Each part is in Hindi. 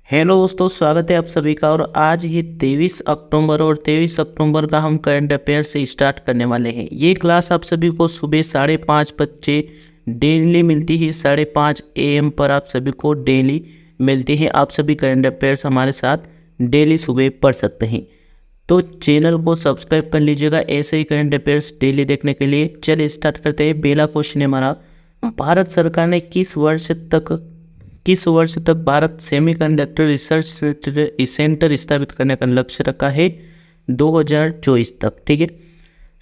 हेलो दोस्तों, स्वागत है आप सभी का। और आज ही 23 अक्टूबर और 23 अक्टूबर का हम करंट अफेयर से स्टार्ट करने वाले हैं। ये क्लास आप सभी को सुबह 5:30 बजे डेली मिलती है। 5:30 AM पर आप सभी को डेली मिलती है। आप सभी करंट अफेयर्स हमारे साथ डेली सुबह पढ़ सकते हैं। तो चैनल को सब्सक्राइब कर लीजिएगा ऐसे ही करंट अफेयर्स डेली देखने के लिए। चलिए स्टार्ट करते हैं। पहला क्वेश्चन है हमारा, भारत सरकार ने किस वर्ष तक भारत सेमीकंडक्टर रिसर्च सेंटर स्थापित करने का लक्ष्य रखा है? 2024 तक। ठीक है,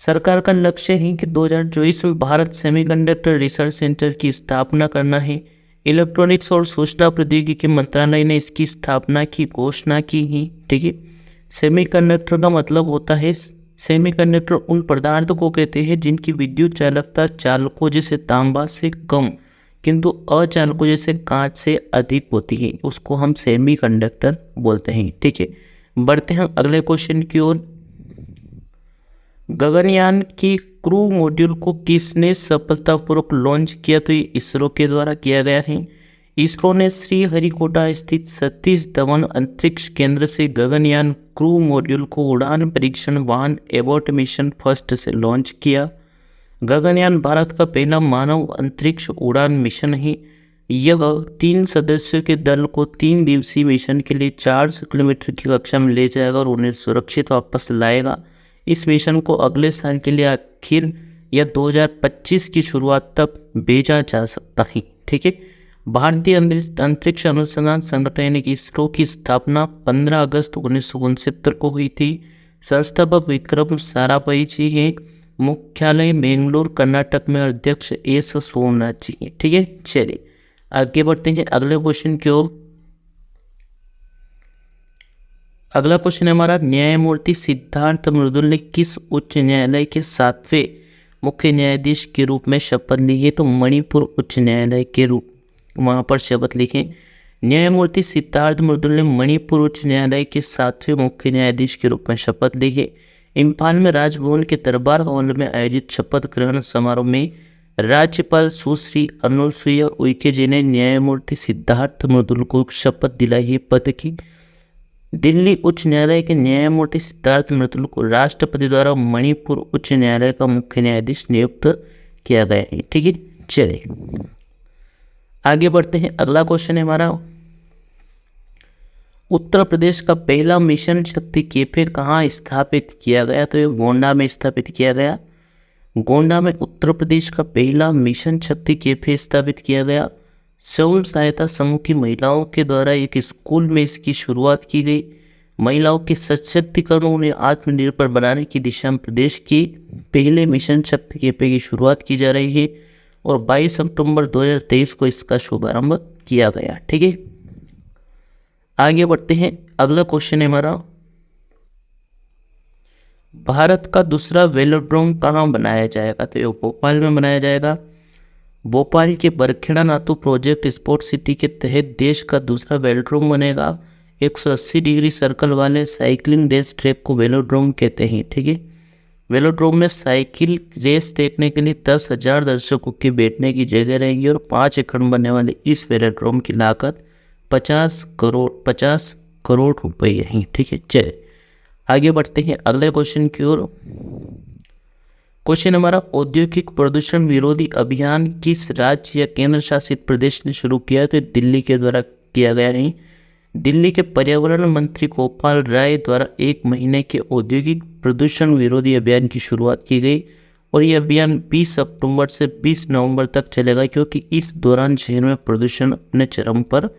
सरकार का लक्ष्य है कि 2024 में भारत सेमीकंडक्टर रिसर्च सेंटर की स्थापना करना है। इलेक्ट्रॉनिक्स और सूचना प्रौद्योगिकी मंत्रालय ने इसकी स्थापना की घोषणा की है। ठीक है, सेमीकंडक्टर का मतलब होता है, सेमीकंडक्टर उन पदार्थों को कहते हैं जिनकी विद्युत चालकता चालकों जैसे तांबा से कम किंतु अचालकों जैसे कांच से अधिक होती है, उसको हम सेमीकंडक्टर बोलते हैं। ठीक है, बढ़ते हैं अगले क्वेश्चन की ओर। गगनयान की क्रू मॉड्यूल को किसने सफलतापूर्वक लॉन्च किया? तो ये इसरो के द्वारा किया गया है। इसरो ने श्रीहरिकोटा स्थित सतीश धवन अंतरिक्ष केंद्र से गगनयान क्रू मॉड्यूल को उड़ान परीक्षण वाहन एबॉट मिशन फर्स्ट से लॉन्च किया। गगनयान भारत का पहला मानव अंतरिक्ष उड़ान मिशन है। यह 3 सदस्यों के दल को 3 दिवसीय मिशन के लिए 400 किलोमीटर की कक्षा में ले जाएगा और उन्हें सुरक्षित वापस लाएगा। इस मिशन को अगले साल के लिए आखिर या 2025 की शुरुआत तक भेजा जा सकता है। ठीक है, भारतीय अंतरिक्ष अनुसंधान संगठन यानी कि इसरो की स्थापना 15 अगस्त 1969 को हुई थी। संस्थापक विक्रम साराभाई जी हैं। मुख्यालय बेंगलुरु कर्नाटक में। अध्यक्ष एस सोमनाथ जी हैं। ठीक है, चलिए आगे बढ़ते हैं अगले क्वेश्चन की ओर। अगला क्वेश्चन है हमारा, न्यायमूर्ति सिद्धार्थ मृदुल ने किस उच्च न्यायालय के 7वें मुख्य न्यायाधीश के रूप में शपथ ली है? तो मणिपुर उच्च न्यायालय के रूप वहां पर शपथ ली है। न्यायमूर्ति सिद्धार्थ मृदुल ने मणिपुर उच्च न्यायालय के 7वें मुख्य न्यायाधीश के रूप में शपथ ली है। इम्फाल में राजभवन के दरबार हॉल में आयोजित शपथ ग्रहण समारोह में राज्यपाल सुश्री अनुसुईया उइके जी ने न्यायमूर्ति सिद्धार्थ मृदुल को शपथ दिलाई है पद की। दिल्ली उच्च न्यायालय के न्यायमूर्ति सिद्धार्थ मृदुल को राष्ट्रपति द्वारा मणिपुर उच्च न्यायालय का मुख्य न्यायाधीश नियुक्त किया गया है। ठीक है, चलिए आगे बढ़ते हैं। अगला क्वेश्चन है हमारा, उत्तर प्रदेश का पहला मिशन शक्ति कैफे कहाँ स्थापित किया गया? तो ये गोंडा में स्थापित किया गया। गोंडा में उत्तर प्रदेश का पहला मिशन शक्ति कैफे स्थापित किया गया। स्वयं सहायता समूह की महिलाओं के द्वारा एक स्कूल में इसकी शुरुआत की गई। महिलाओं के सशक्तिकरण उन्हें आत्मनिर्भर बनाने की दिशा में प्रदेश की पहले मिशन शक्ति कैफे की शुरुआत की जा रही है और 22 अक्टूबर 2023 को इसका शुभारंभ किया गया। ठीक है, आगे बढ़ते हैं। अगला क्वेश्चन है हमारा, भारत का दूसरा वेलोड्रोम कहाँ बनाया जाएगा? तो ये भोपाल में बनाया जाएगा। भोपाल के बरखेड़ा नातू प्रोजेक्ट स्पोर्ट सिटी के तहत देश का दूसरा वेलोड्रोम बनेगा। 180 डिग्री सर्कल वाले साइकिलिंग रेस ट्रैक को वेलोड्रोम कहते हैं। ठीक है, वेलोड्रोम में साइकिल रेस देखने के लिए 10,000 दर्शकों के बैठने की जगह रहेगी और 5 एकड़ में बनने वाले इस वेलोड्रोम की लागत 50 करोड़ रुपये है। ठीक है, चलिए आगे बढ़ते हैं अगले क्वेश्चन की ओर। क्वेश्चन हमारा, औद्योगिक प्रदूषण विरोधी अभियान किस राज्य या केंद्र शासित प्रदेश ने शुरू किया? तो दिल्ली के द्वारा किया गया है। दिल्ली के पर्यावरण मंत्री गोपाल राय द्वारा 1 महीने के औद्योगिक प्रदूषण विरोधी अभियान की शुरुआत की गई और ये अभियान 20 अक्टूबर से 20 नवंबर तक चलेगा, क्योंकि इस दौरान शहर में प्रदूषण अपने चरम पर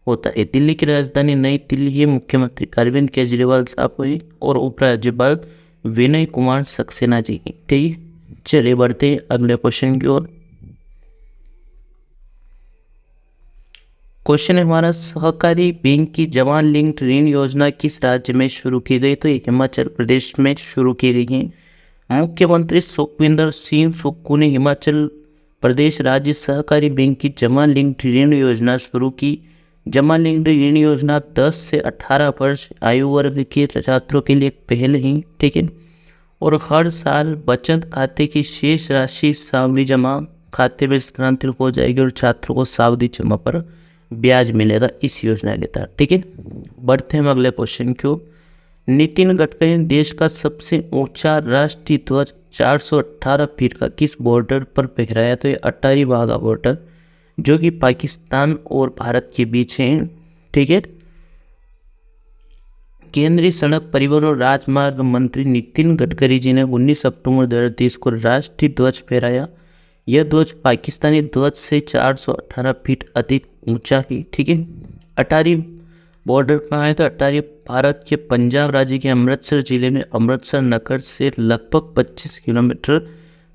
होता है। दिल्ली की राजधानी नई दिल्ली है। मुख्यमंत्री अरविंद केजरीवाल साहब हैं और उपराज्यपाल विनय कुमार सक्सेना जी हैं। ठीक है, चलिए बढ़ते हैं अगले क्वेश्चन की ओर। क्वेश्चन है हमारा, सहकारी बैंक की जवान लिंक्ड ऋण योजना किस राज्य में शुरू की गई? तो ये हिमाचल प्रदेश में शुरू की गई है। मुख्यमंत्री सुखविंदर सिंह सुक्खू ने हिमाचल प्रदेश राज्य सहकारी बैंक की जमा लिंक्ड ऋण योजना शुरू की। जमा लिंक्ड ऋण योजना 10 से 18 वर्ष आयु वर्ग के छात्रों के लिए पहल है। ठीक है, और हर साल बचत खाते की शेष राशि सावधि जमा खाते में स्थानांतरित हो जाएगी और छात्रों को सावधि जमा पर ब्याज मिलेगा इस योजना के तहत। ठीक है, बढ़ते हैं हम अगले क्वेश्चन को। नितिन गडकरी ने देश का सबसे ऊंचा राष्ट्रीय ध्वज 418 फीट का किस बॉर्डर पर फहराया? तो ये अटारी वाघा बॉर्डर जो कि पाकिस्तान और भारत के बीच है। ठीक है, केंद्रीय सड़क परिवहन और राजमार्ग मंत्री नितिन गडकरी जी ने 19 अक्टूबर 2023 को राष्ट्रीय ध्वज फहराया। यह ध्वज पाकिस्तानी ध्वज से 418 फीट अधिक ऊंचा है। ठीक है, अटारी बॉर्डर कहाँ है? तो अटारी भारत के पंजाब राज्य के अमृतसर जिले में अमृतसर नगर से लगभग 25 किलोमीटर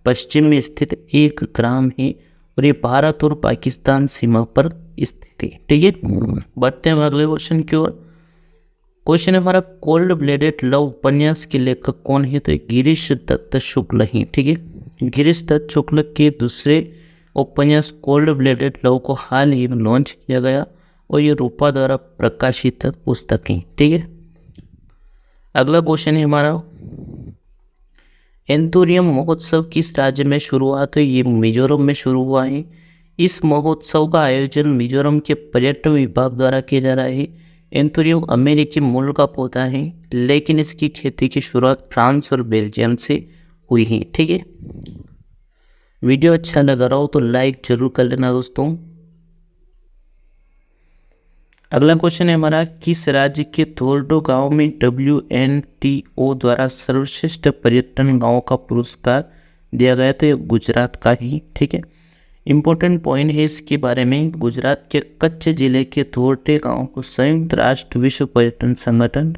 पश्चिम में स्थित एक ग्राम है और ये भारत और पाकिस्तान सीमा पर स्थित है। ठीक है, बढ़ते हैं अगले क्वेश्चन की ओर। क्वेश्चन हमारा कोल्ड ब्लेडेड लव उपन्यास के लेखक कौन है? तो गिरीश दत्त शुक्ल ही। ठीक है, गिरीश दत्त शुक्ल के दूसरे उपन्यास कोल्ड ब्लेडेड लव को हाल ही में लॉन्च किया गया और ये रूपा द्वारा प्रकाशित पुस्तक है। ठीक है, अगला क्वेश्चन है हमारा एंथोरियम महोत्सव किस राज्य में शुरू हुआ? तो ये मिजोरम में शुरू हुआ है। इस महोत्सव का आयोजन मिजोरम के पर्यटन विभाग द्वारा किया जा रहा है। एंथोरियम अमेरिकी मूल का पौधा है लेकिन इसकी खेती की शुरुआत फ्रांस और बेल्जियम से हुई है। ठीक है, वीडियो अच्छा लगा रहा हो तो लाइक जरूर कर लेना दोस्तों। अगला क्वेश्चन है हमारा किस राज्य के धोर्डो गांव में WNTO द्वारा सर्वश्रेष्ठ पर्यटन गांव का पुरस्कार दिया गया? तो ये गुजरात का ही। ठीक है, इम्पोर्टेंट पॉइंट है इसके बारे में। गुजरात के कच्छ जिले के धोर्डे गांव को संयुक्त राष्ट्र विश्व पर्यटन संगठन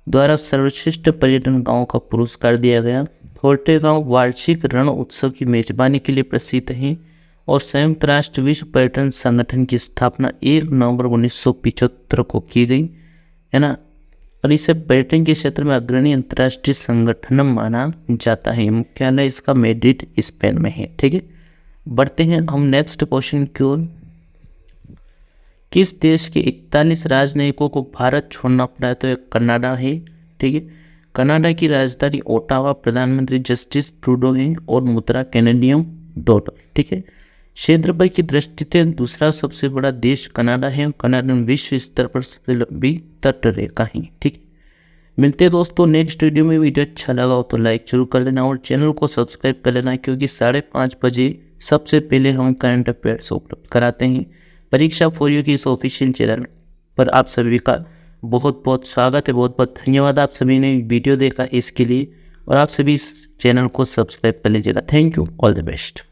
द्वारा सर्वश्रेष्ठ पर्यटन गांव का पुरस्कार दिया गया। धोर्डे गांव वार्षिक रण उत्सव की मेजबानी के लिए प्रसिद्ध है और संयुक्त राष्ट्र विश्व पर्यटन संगठन की स्थापना 1 नवंबर 1975 को की गई है ना, और इसे पर्यटन के क्षेत्र में अग्रणी अंतर्राष्ट्रीय संगठन माना जाता है। मुख्यालय इसका मैड्रिड स्पेन में है। ठीक है, बढ़ते हैं हम नेक्स्ट क्वेश्चन की ओर। किस देश के 41 राजनयिकों को भारत छोड़ना पड़ा? तो एक कनाडा है। ठीक है, कनाडा की राजधानी ओटावा, प्रधानमंत्री जस्टिस ट्रूडो है और मुद्रा कैनेडियन डॉलर। ठीक है, क्षेत्रफल की दृष्टि से दूसरा सबसे बड़ा देश कनाडा है। कनाडा विश्व स्तर पर सबसे लंबी तट रेखा है। ठीक, मिलते हैं दोस्तों नेक्स्ट वीडियो में। वीडियो अच्छा लगा हो तो लाइक जरूर कर लेना और चैनल को सब्सक्राइब कर लेना क्योंकि 5:30 बजे सबसे पहले हम करंट अफेयर्स उपलब्ध कराते हैं। परीक्षा फॉर यू की इस ऑफिशियल चैनल पर आप सभी का बहुत बहुत स्वागत है। बहुत बहुत धन्यवाद आप सभी ने वीडियो देखा इसके लिए और आप सभी इस चैनल को सब्सक्राइब कर लीजिएगा। Thank you, all the best.